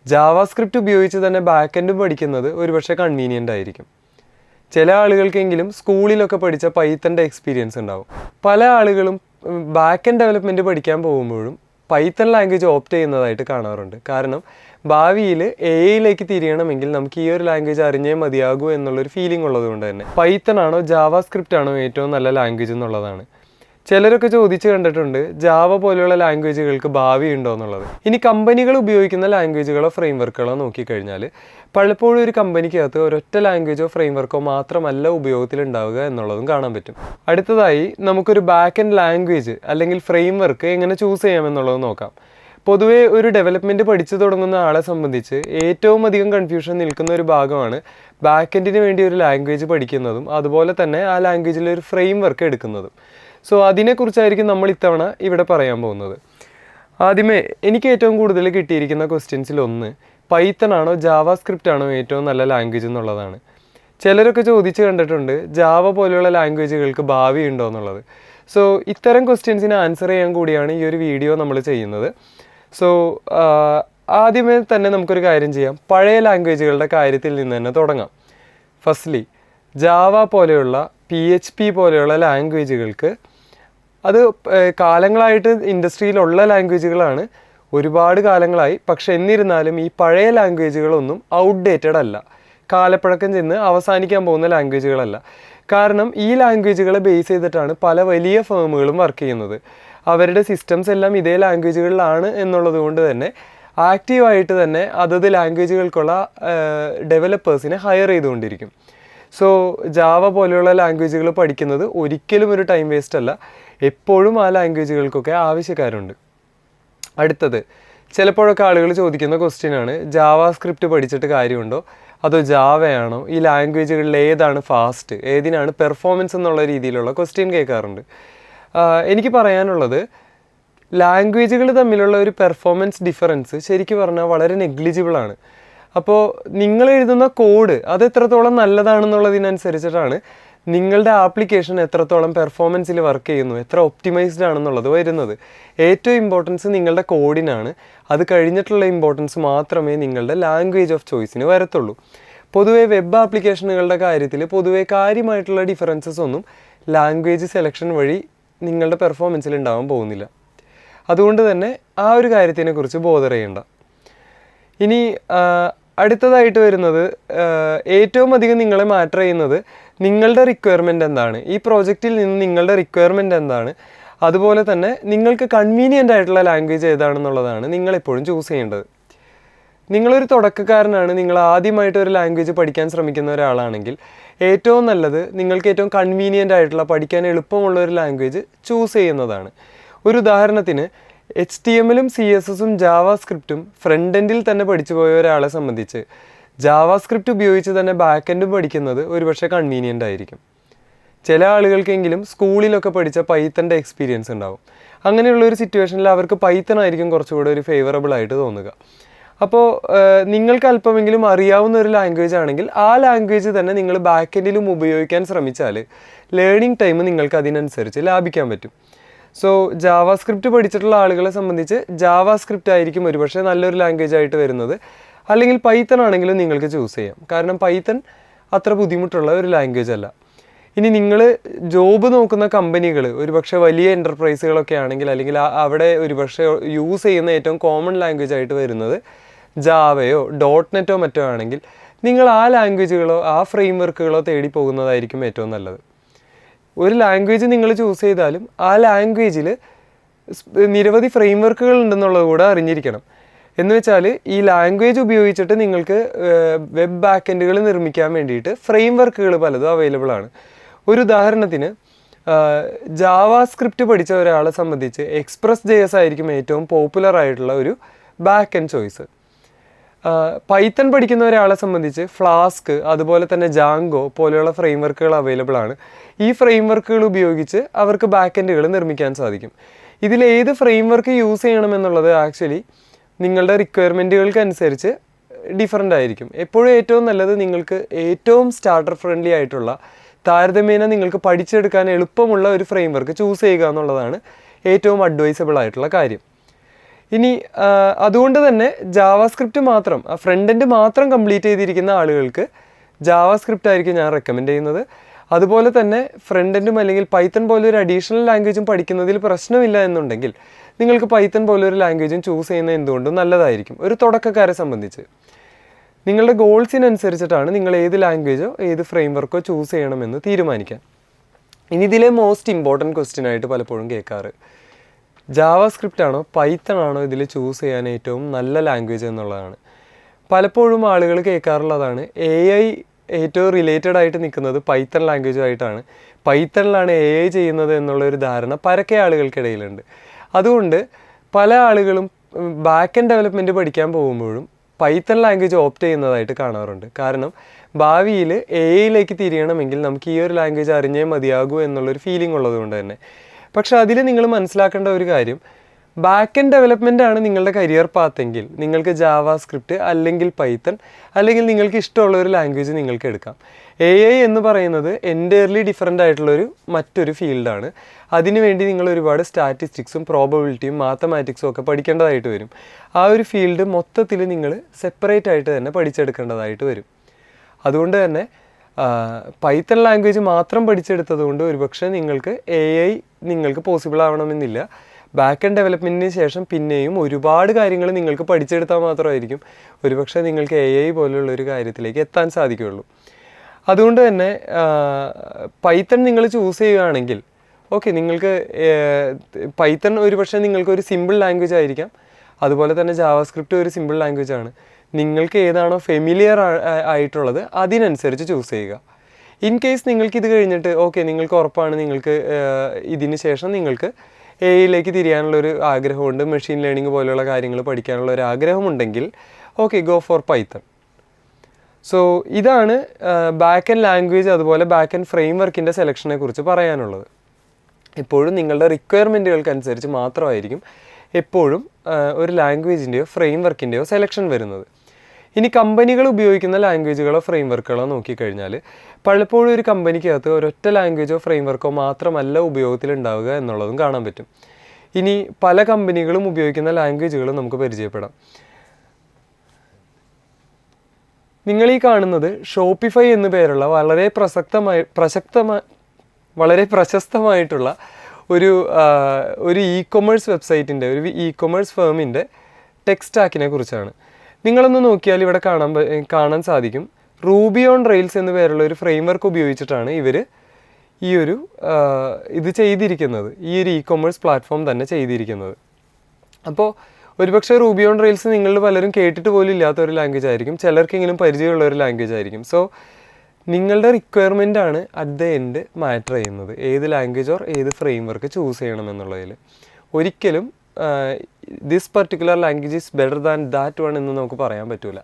JavaScript ഉപയോഗിച്ച് തന്നെ back എൻഡും പഠിക്കുന്നത് ഒരുപക്ഷെ കൺവീനിയൻ്റ് ആയിരിക്കും. ചില ആളുകൾക്കെങ്കിലും സ്കൂളിലൊക്കെ പഠിച്ച പൈത്തൻ്റെ എക്സ്പീരിയൻസ് ഉണ്ടാവും. പല ആളുകളും ബാക്ക് എൻഡ് ഡെവലപ്മെൻറ്റ് പഠിക്കാൻ പോകുമ്പോഴും പൈത്തൺ ലാംഗ്വേജ് ഓപ്റ്റ് ചെയ്യുന്നതായിട്ട് കാണാറുണ്ട്. കാരണം ഭാവിയിൽ AI തിരിയണമെങ്കിൽ നമുക്ക് ഈ ഒരു ലാംഗ്വേജ് അറിഞ്ഞേ മതിയാകൂ എന്നുള്ളൊരു ഫീലിംഗ് ഉള്ളതുകൊണ്ട് തന്നെ പൈത്തൺ ആണോ ജാവാസ്ക്രിപ്റ്റ് ആണോ ഏറ്റവും നല്ല ലാംഗ്വേജ് എന്നുള്ളതാണ്. ചിലരൊക്കെ ചോദിച്ചു കണ്ടിട്ടുണ്ട് ജാവ പോലെയുള്ള ലാംഗ്വേജുകൾക്ക് ഭാവി ഉണ്ടോ എന്നുള്ളത്. ഇനി കമ്പനികൾ ഉപയോഗിക്കുന്ന ലാംഗ്വേജുകളോ ഫ്രെയിംവർക്കുകളോ നോക്കിക്കഴിഞ്ഞാൽ പലപ്പോഴും ഒരു കമ്പനിക്കകത്ത് ഒരൊറ്റ ലാംഗ്വേജോ ഫ്രെയിംവർക്കോ മാത്രമല്ല ഉപയോഗത്തിലുണ്ടാവുക എന്നുള്ളതും കാണാൻ പറ്റും. അടുത്തതായി നമുക്കൊരു ബാക്ക് എൻഡ് ലാംഗ്വേജ് അല്ലെങ്കിൽ ഫ്രെയിംവർക്ക് എങ്ങനെ ചൂസ് ചെയ്യാമെന്നുള്ളത് നോക്കാം. പൊതുവെ ഒരു ഡെവലപ്മെൻറ്റ് പഠിച്ചു തുടങ്ങുന്ന ആളെ സംബന്ധിച്ച് ഏറ്റവും അധികം കൺഫ്യൂഷൻ നിൽക്കുന്ന ഒരു ഭാഗമാണ് ബാക്ക് എൻഡിന് വേണ്ടി ഒരു ലാംഗ്വേജ് പഠിക്കുന്നതും അതുപോലെ തന്നെ ആ ലാംഗ്വേജിൽ ഒരു ഫ്രെയിംവർക്ക് എടുക്കുന്നതും. സോ അതിനെക്കുറിച്ചായിരിക്കും നമ്മൾ ഇത്തവണ ഇവിടെ പറയാൻ പോകുന്നത്. ആദ്യമേ എനിക്ക് ഏറ്റവും കൂടുതൽ കിട്ടിയിരിക്കുന്ന ക്വസ്റ്റ്യൻസിലൊന്ന് പൈത്തൺ ആണോ ജാവാസ്ക്രിപ്റ്റ് ആണോ ഏറ്റവും നല്ല ലാംഗ്വേജ് എന്നുള്ളതാണ്. ചിലരൊക്കെ ചോദിച്ചു കണ്ടിട്ടുണ്ട് ജാവ പോലെയുള്ള ലാംഗ്വേജുകൾക്ക് ഭാവി ഉണ്ടോ എന്നുള്ളത്. സോ ഇത്തരം ക്വസ്റ്റ്യൻസിന് ആൻസർ ചെയ്യാൻ കൂടിയാണ് ഈ ഒരു വീഡിയോ നമ്മൾ ചെയ്യുന്നത്. സോ ആദ്യമേ തന്നെ നമുക്കൊരു കാര്യം ചെയ്യാം, പഴയ ലാംഗ്വേജുകളുടെ കാര്യത്തിൽ നിന്ന് തന്നെ തുടങ്ങാം. ഫസ്റ്റ്ലി ജാവ പോലെയുള്ള PHP പോലെയുള്ള ലാംഗ്വേജുകൾക്ക് അത് കാലങ്ങളായിട്ട് ഇൻഡസ്ട്രിയിലുള്ള ലാംഗ്വേജുകളാണ്, ഒരുപാട് കാലങ്ങളായി. പക്ഷെ എന്നിരുന്നാലും ഈ പഴയ ലാംഗ്വേജുകളൊന്നും ഔട്ട്ഡേറ്റഡ് അല്ല, കാലപ്പഴക്കം ചെന്ന് അവസാനിക്കാൻ പോകുന്ന ലാംഗ്വേജുകളല്ല. കാരണം ഈ ലാംഗ്വേജുകളെ ബേസ് ചെയ്തിട്ടാണ് പല വലിയ ഫേമുകളും വർക്ക് ചെയ്യുന്നത്. അവരുടെ സിസ്റ്റംസ് എല്ലാം ഇതേ ലാംഗ്വേജുകളിലാണ് എന്നുള്ളത് കൊണ്ട് തന്നെ ആക്റ്റീവായിട്ട് തന്നെ അതത് ലാംഗ്വേജുകൾക്കുള്ള ഡെവലപ്പേഴ്സിനെ ഹയർ ചെയ്തുകൊണ്ടിരിക്കും. സോ ജാവ പോലെയുള്ള ലാംഗ്വേജുകൾ പഠിക്കുന്നത് ഒരിക്കലും ഒരു ടൈം വേസ്റ്റ് അല്ല, എപ്പോഴും ആ ലാംഗ്വേജുകൾക്കൊക്കെ ആവശ്യക്കാരുണ്ട്. അടുത്തത് ചിലപ്പോഴൊക്കെ ആളുകൾ ചോദിക്കുന്ന ക്വസ്റ്റ്യനാണ് ജാവാസ്ക്രിപ്റ്റ് പഠിച്ചിട്ട് കാര്യമുണ്ടോ അതോ ജാവയാണോ, ഈ ലാംഗ്വേജുകളിൽ ഏതാണ് ഫാസ്റ്റ്, ഏതിനാണ് പെർഫോമൻസ് എന്നുള്ള രീതിയിലുള്ള ക്വസ്റ്റ്യൻ കേൾക്കാറുണ്ട്. എനിക്ക് പറയാനുള്ളത് ലാംഗ്വേജുകൾ തമ്മിലുള്ള ഒരു പെർഫോമൻസ് ഡിഫറൻസ് ശരിക്കും പറഞ്ഞാൽ വളരെ നെഗ്ലിജിബിളാണ്. അപ്പോൾ നിങ്ങൾ എഴുതുന്ന കോഡ് അത് എത്രത്തോളം നല്ലതാണെന്നുള്ളതിനനുസരിച്ചിട്ടാണ് നിങ്ങളുടെ ആപ്ലിക്കേഷൻ എത്രത്തോളം പെർഫോമൻസിൽ വർക്ക് ചെയ്യുന്നു, എത്ര ഒപ്റ്റിമൈസ്ഡ് ആണെന്നുള്ളത് വരുന്നത്. ഏറ്റവും ഇമ്പോർട്ടൻസ് നിങ്ങളുടെ കോഡിനാണ്. അത് കഴിഞ്ഞിട്ടുള്ള ഇമ്പോർട്ടൻസ് മാത്രമേ നിങ്ങളുടെ ലാംഗ്വേജ് ഓഫ് ചോയ്സിന് വരത്തുള്ളൂ. പൊതുവേ വെബ് ആപ്ലിക്കേഷനുകളുടെ കാര്യത്തിൽ പൊതുവേ കാര്യമായിട്ടുള്ള ഡിഫറൻസസ് ഒന്നും ലാംഗ്വേജ് സെലക്ഷൻ വഴി നിങ്ങളുടെ പെർഫോമൻസിൽ ഉണ്ടാവാൻ പോകുന്നില്ല. അതുകൊണ്ട് തന്നെ ആ ഒരു കാര്യത്തിനെക്കുറിച്ച് ബോധർ ചെയ്യേണ്ട. ഇനി അടുത്തതായിട്ട് വരുന്നത് ഏറ്റവും അധികം നിങ്ങളെ മാറ്റർ ചെയ്യുന്നത് നിങ്ങളുടെ റിക്വയർമെൻറ്റ് എന്താണ്, ഈ പ്രോജക്റ്റിൽ നിന്ന് നിങ്ങളുടെ റിക്വയർമെൻറ്റ് എന്താണ്, അതുപോലെ തന്നെ നിങ്ങൾക്ക് കൺവീനിയൻ്റ് ആയിട്ടുള്ള ലാംഗ്വേജ് ഏതാണെന്നുള്ളതാണ് നിങ്ങളെപ്പോഴും ചൂസ് ചെയ്യേണ്ടത്. നിങ്ങളൊരു തുടക്കക്കാരനാണ്, നിങ്ങൾ ആദ്യമായിട്ട് ഒരു ലാംഗ്വേജ് പഠിക്കാൻ ശ്രമിക്കുന്ന ഒരാളാണെങ്കിൽ ഏറ്റവും നല്ലത് നിങ്ങൾക്ക് ഏറ്റവും കൺവീനിയൻ്റ് ആയിട്ടുള്ള പഠിക്കാൻ എളുപ്പമുള്ള ഒരു ലാംഗ്വേജ് ചൂസ് ചെയ്യുന്നതാണ്. ഒരു ഉദാഹരണത്തിന് HTML-ഉം CSS-ഉം ജാവാസ്ക്രിപ്റ്റും ഫ്രണ്ട് എൻഡിൽ തന്നെ പഠിച്ചു പോയ ഒരാളെ സംബന്ധിച്ച് ജാവാസ്ക്രിപ്റ്റ് ഉപയോഗിച്ച് തന്നെ ബാക്ക് എൻഡും പഠിക്കുന്നത് ഒരുപക്ഷെ കൺവീനിയൻ്റ് ആയിരിക്കും. ചില ആളുകൾക്കെങ്കിലും സ്കൂളിലൊക്കെ പഠിച്ച പൈത്തൻ്റെ എക്സ്പീരിയൻസ് ഉണ്ടാവും. അങ്ങനെയുള്ളൊരു സിറ്റുവേഷനിൽ അവർക്ക് പൈത്തൺ ആയിരിക്കും കുറച്ചുകൂടെ ഒരു ഫേവറബിൾ ആയിട്ട് തോന്നുക. അപ്പോൾ നിങ്ങൾക്ക് അല്പമെങ്കിലും അറിയാവുന്ന ഒരു ലാംഗ്വേജ് ആണെങ്കിൽ ആ ലാംഗ്വേജ് തന്നെ നിങ്ങൾ ബാക്ക് എൻഡിലും ഉപയോഗിക്കാൻ ശ്രമിച്ചാൽ ലേണിംഗ് ടൈം നിങ്ങൾക്ക് അതിനനുസരിച്ച് ലാഭിക്കാൻ പറ്റും. സോ ജാവാസ്ക്രിപ്റ്റ് പഠിച്ചിട്ടുള്ള ആളുകളെ സംബന്ധിച്ച് ജാവാസ്ക്രിപ്റ്റ് ആയിരിക്കും ഒരുപക്ഷെ നല്ലൊരു ലാംഗ്വേജ് ആയിട്ട് വരുന്നത്. അല്ലെങ്കിൽ പൈത്തൺ ആണെങ്കിലും നിങ്ങൾക്ക് ചൂസ് ചെയ്യാം, കാരണം പൈത്തൺ അത്ര ബുദ്ധിമുട്ടുള്ള ഒരു ലാംഗ്വേജ് അല്ല. ഇനി നിങ്ങൾ ജോബ് നോക്കുന്ന കമ്പനികൾ ഒരുപക്ഷെ വലിയ എൻ്റർപ്രൈസുകളൊക്കെ ആണെങ്കിൽ അല്ലെങ്കിൽ അവിടെ ഒരുപക്ഷെ യൂസ് ചെയ്യുന്ന ഏറ്റവും കോമൺ ലാംഗ്വേജ് ആയിട്ട് വരുന്നത് ജാവയോ .NET മറ്റോ ആണെങ്കിൽ നിങ്ങൾ ആ ലാംഗ്വേജുകളോ ആ ഫ്രെയിംവർക്കുകളോ തേടി പോകുന്നതായിരിക്കും ഏറ്റവും നല്ലത്. ഒരു ലാംഗ്വേജ് നിങ്ങൾ ചൂസ് ചെയ്താലും ആ ലാംഗ്വേജിൽ നിരവധി ഫ്രെയിംവർക്കുകൾ ഉണ്ടെന്നുള്ളത് കൂടെ അറിഞ്ഞിരിക്കണം. എന്ന് വെച്ചാൽ ഈ ലാംഗ്വേജ് ഉപയോഗിച്ചിട്ട് നിങ്ങൾക്ക് വെബ് ബാക്ക് എൻഡുകൾ നിർമ്മിക്കാൻ വേണ്ടിയിട്ട് ഫ്രെയിംവർക്കുകൾ പലതും അവൈലബിൾ ആണ്. ഒരു ഉദാഹരണത്തിന് ജാവാസ്ക്രിപ്റ്റ് പഠിച്ച ഒരാളെ സംബന്ധിച്ച് Express.js ആയിരിക്കും ഏറ്റവും പോപ്പുലർ ആയിട്ടുള്ള ഒരു ബാക്ക് എൻഡ് ചോയ്സ്. പൈത്തൺ പഠിക്കുന്ന ഒരാളെ സംബന്ധിച്ച് ഫ്ലാസ്ക് അതുപോലെ തന്നെ ജാങ്കോ പോലെയുള്ള ഫ്രെയിംവർക്കുകൾ അവൈലബിൾ ആണ്. ഈ ഫ്രെയിംവർക്കുകൾ ഉപയോഗിച്ച് അവർക്ക് ബാക്ക് എൻഡുകൾ നിർമ്മിക്കാൻ സാധിക്കും. ഇതിലേത് ഫ്രെയിംവർക്ക് യൂസ് ചെയ്യണമെന്നുള്ളത് ആക്ച്വലി നിങ്ങളുടെ റിക്വയർമെൻറ്റുകൾക്ക് അനുസരിച്ച് ഡിഫറൻ്റ് ആയിരിക്കും. എപ്പോഴും ഏറ്റവും നല്ലത് നിങ്ങൾക്ക് ഏറ്റവും സ്റ്റാർട്ടർ ഫ്രണ്ട്ലി ആയിട്ടുള്ള താരതമ്യേന നിങ്ങൾക്ക് പഠിച്ചെടുക്കാൻ എളുപ്പമുള്ള ഒരു ഫ്രെയിംവർക്ക് ചൂസ് ചെയ്യുക എന്നുള്ളതാണ് ഏറ്റവും അഡ്വൈസബിൾ ആയിട്ടുള്ള കാര്യം. ഇനി അതുകൊണ്ട് തന്നെ ജാവാസ്ക്രിപ്റ്റ് മാത്രം ഫ്രണ്ട് എൻഡ് മാത്രം കംപ്ലീറ്റ് ചെയ്തിരിക്കുന്ന ആളുകൾക്ക് ജാവാസ്ക്രിപ്റ്റ് ആയിരിക്കും ഞാൻ റെക്കമെൻഡ് ചെയ്യുന്നത്. അതുപോലെ തന്നെ ഫ്രണ്ട് എൻഡും അല്ലെങ്കിൽ പൈത്തൺ പോലൊരു അഡീഷണൽ ലാംഗ്വേജും പഠിക്കുന്നതിൽ പ്രശ്നമില്ല എന്നുണ്ടെങ്കിൽ നിങ്ങൾക്ക് പൈത്തൺ പോലൊരു ലാംഗ്വേജും ചൂസ് ചെയ്യുന്നത് എന്തുകൊണ്ടും നല്ലതായിരിക്കും ഒരു തുടക്കക്കാരെ സംബന്ധിച്ച്. നിങ്ങളുടെ ഗോൾസിനനുസരിച്ചിട്ടാണ് നിങ്ങൾ ഏത് ലാംഗ്വേജോ ഏത് ഫ്രെയിം വർക്കോ ചൂസ് ചെയ്യണമെന്ന് തീരുമാനിക്കാൻ. ഇനി ഇതിലെ മോസ്റ്റ് ഇമ്പോർട്ടൻറ്റ് ക്വസ്റ്റ്യൻ ആയിട്ട് പലപ്പോഴും കേൾക്കാറ് ജാവാസ്ക്രിപ്റ്റ് ആണോ പൈത്തൺ ആണോ ഇതിൽ ചൂസ് ചെയ്യാൻ ഏറ്റവും നല്ല ലാംഗ്വേജ് എന്നുള്ളതാണ്. പലപ്പോഴും ആളുകൾ കേൾക്കാറുള്ളതാണ് AI ഏറ്റവും റിലേറ്റഡ് ആയിട്ട് നിൽക്കുന്നത് പൈത്തൺ ലാംഗ്വേജുമായിട്ടാണ്, പൈത്തണിലാണ് AI ചെയ്യുന്നത് എന്നുള്ളൊരു ധാരണ പരക്കെ ആളുകൾക്കിടയിലുണ്ട്. അതുകൊണ്ട് പല ആളുകളും ബാക്ക് എൻഡ് ഡെവലപ്മെൻറ്റ് പഠിക്കാൻ പോകുമ്പോഴും പൈത്തൺ ലാംഗ്വേജ് ഓപ്റ്റ് ചെയ്യുന്നതായിട്ട് കാണാറുണ്ട്. കാരണം ഭാവിയിൽ AI തിരിയണമെങ്കിൽ നമുക്ക് ഈ ഒരു ലാംഗ്വേജ് അറിഞ്ഞേ മതിയാകൂ എന്നുള്ളൊരു ഫീലിംഗ് ഉള്ളതുകൊണ്ട് തന്നെ. പക്ഷെ അതിൽ നിങ്ങൾ മനസ്സിലാക്കേണ്ട ഒരു കാര്യം ബാക്ക് എൻഡ് ഡെവലപ്മെൻ്റ് ആണ് നിങ്ങളുടെ കരിയർ പാത്തെങ്കിൽ നിങ്ങൾക്ക് ജാവാസ്ക്രിപ്റ്റ് അല്ലെങ്കിൽ പൈത്തൺ അല്ലെങ്കിൽ നിങ്ങൾക്ക് ഇഷ്ടമുള്ള ഒരു ലാംഗ്വേജ് നിങ്ങൾക്ക് എടുക്കാം. AI എന്ന് പറയുന്നത് എൻറ്റയർലി ഡിഫറെൻ്റ് ആയിട്ടുള്ളൊരു മറ്റൊരു ഫീൽഡാണ്. അതിനുവേണ്ടി നിങ്ങൾ ഒരുപാട് സ്റ്റാറ്റിസ്റ്റിക്സും പ്രോബബിലിറ്റിയും മാത്തമാറ്റിക്സും ഒക്കെ പഠിക്കേണ്ടതായിട്ട് വരും. ആ ഒരു ഫീൽഡ് മൊത്തത്തിൽ നിങ്ങൾ സെപ്പറേറ്റ് ആയിട്ട് തന്നെ പഠിച്ചെടുക്കേണ്ടതായിട്ട് വരും. അതുകൊണ്ട് തന്നെ പൈത്തൺ ലാംഗ്വേജ് മാത്രം പഠിച്ചെടുത്തത് കൊണ്ട് ഒരുപക്ഷെ നിങ്ങൾക്ക് AI നിങ്ങൾക്ക് പോസിബിൾ ആവണമെന്നില്ല. ബാക്ക് എൻഡ് ഡെവലപ്മെൻറ്റിന് ശേഷം പിന്നെയും ഒരുപാട് കാര്യങ്ങൾ നിങ്ങൾക്ക് പഠിച്ചെടുത്താൽ മാത്രമായിരിക്കും ഒരുപക്ഷെ നിങ്ങൾക്ക് AI പോലുള്ളൊരു കാര്യത്തിലേക്ക് എത്താൻ സാധിക്കുകയുള്ളൂ. അതുകൊണ്ട് തന്നെ പൈത്തൺ നിങ്ങൾ ചൂസ് ചെയ്യുകയാണെങ്കിൽ ഓക്കെ, നിങ്ങൾക്ക് പൈത്തൺ ഒരുപക്ഷെ നിങ്ങൾക്കൊരു സിമ്പിൾ ലാംഗ്വേജ് ആയിരിക്കാം, അതുപോലെ തന്നെ ജാവാസ്ക്രിപ്റ്റ് ഒരു സിമ്പിൾ ലാംഗ്വേജ് ആണ്. നിങ്ങൾക്ക് ഏതാണോ ഫെമിലിയർ ആയിട്ടുള്ളത് അതിനനുസരിച്ച് ചൂസ് ചെയ്യുക. ഇൻ കേസ് നിങ്ങൾക്കിത് കഴിഞ്ഞിട്ട് ഓക്കെ നിങ്ങൾക്ക് ഉറപ്പാണ് നിങ്ങൾക്ക് ഇതിന് ശേഷം നിങ്ങൾക്ക് AI തിരിയാനുള്ളൊരു ആഗ്രഹമുണ്ട്, മെഷീൻ ലേണിംഗ് പോലെയുള്ള കാര്യങ്ങൾ പഠിക്കാനുള്ള ഒരു ആഗ്രഹമുണ്ടെങ്കിൽ okay go for Python. So ഇതാണ് ബാക്ക് എൻഡ് ലാംഗ്വേജ് അതുപോലെ ബാക്ക് എൻഡ് ഫ്രെയിം വർക്കിൻ്റെ സെലക്ഷനെ കുറിച്ച് പറയാനുള്ളത്. എപ്പോഴും നിങ്ങളുടെ റിക്വയർമെൻറ്റുകൾക്കനുസരിച്ച് മാത്രമായിരിക്കും എപ്പോഴും ഒരു ലാംഗ്വേജിൻ്റെയോ ഫ്രെയിം വർക്കിൻ്റെയോ സെലക്ഷൻ വരുന്നത്. ഇനി കമ്പനികൾ ഉപയോഗിക്കുന്ന ലാംഗ്വേജുകളോ ഫ്രെയിം വർക്കുകളോ നോക്കിക്കഴിഞ്ഞാൽ പലപ്പോഴും ഒരു കമ്പനിക്കകത്ത് ഒരൊറ്റ ലാംഗ്വേജോ ഫ്രെയിം വർക്കോ മാത്രമല്ല ഉപയോഗത്തിലുണ്ടാവുക എന്നുള്ളതും കാണാൻ പറ്റും. ഇനി പല കമ്പനികളും ഉപയോഗിക്കുന്ന ലാംഗ്വേജുകളും നമുക്ക് പരിചയപ്പെടാം. നിങ്ങൾ ഈ കാണുന്നത് ഷോപ്പിഫൈ എന്നു പേരുള്ള വളരെ പ്രശസ്തമായിട്ടുള്ള ഒരു ഇ-കൊമേഴ്സ് വെബ്സൈറ്റിൻ്റെ ഒരു ഇ-കൊമേഴ്സ് ഫേമിൻ്റെ ടെക് സ്റ്റാക്കിനെ കുറിച്ചാണ്. നിങ്ങളൊന്ന് നോക്കിയാൽ ഇവിടെ കാണാൻ സാധിക്കും റൂബി ഓൺ റെയിൽസ് എന്നു പേരുള്ള ഒരു ഫ്രെയിം വർക്ക് ഉപയോഗിച്ചിട്ടാണ് ഇവർ ഇത് ചെയ്തിരിക്കുന്നത്, ഈ ഒരു ഇ-കൊമേഴ്സ് പ്ലാറ്റ്ഫോം തന്നെ ചെയ്തിരിക്കുന്നത്. അപ്പോൾ ഒരുപക്ഷെ റൂബി ഓൺ റെയിൽസ് നിങ്ങളിൽ പലരും കേട്ടിട്ട് പോലും ഇല്ലാത്ത ഒരു ലാംഗ്വേജ് ആയിരിക്കും, ചിലർക്കെങ്കിലും പരിചയമുള്ള ഒരു ലാംഗ്വേജ് ആയിരിക്കും. സോ നിങ്ങളുടെ റിക്വയർമെൻ്റ് ആണ് അറ്റ് ദ എൻഡ് മാറ്റർ ചെയ്യുന്നത്, ഏത് ലാംഗ്വേജ് ഓർ ഏത് ഫ്രെയിം വർക്ക് ചൂസ് ചെയ്യണമെന്നുള്ളതിൽ. ഒരിക്കലും this particular language is better than that one എന്ന് നമുക്ക് പറയാൻ പറ്റില്ല.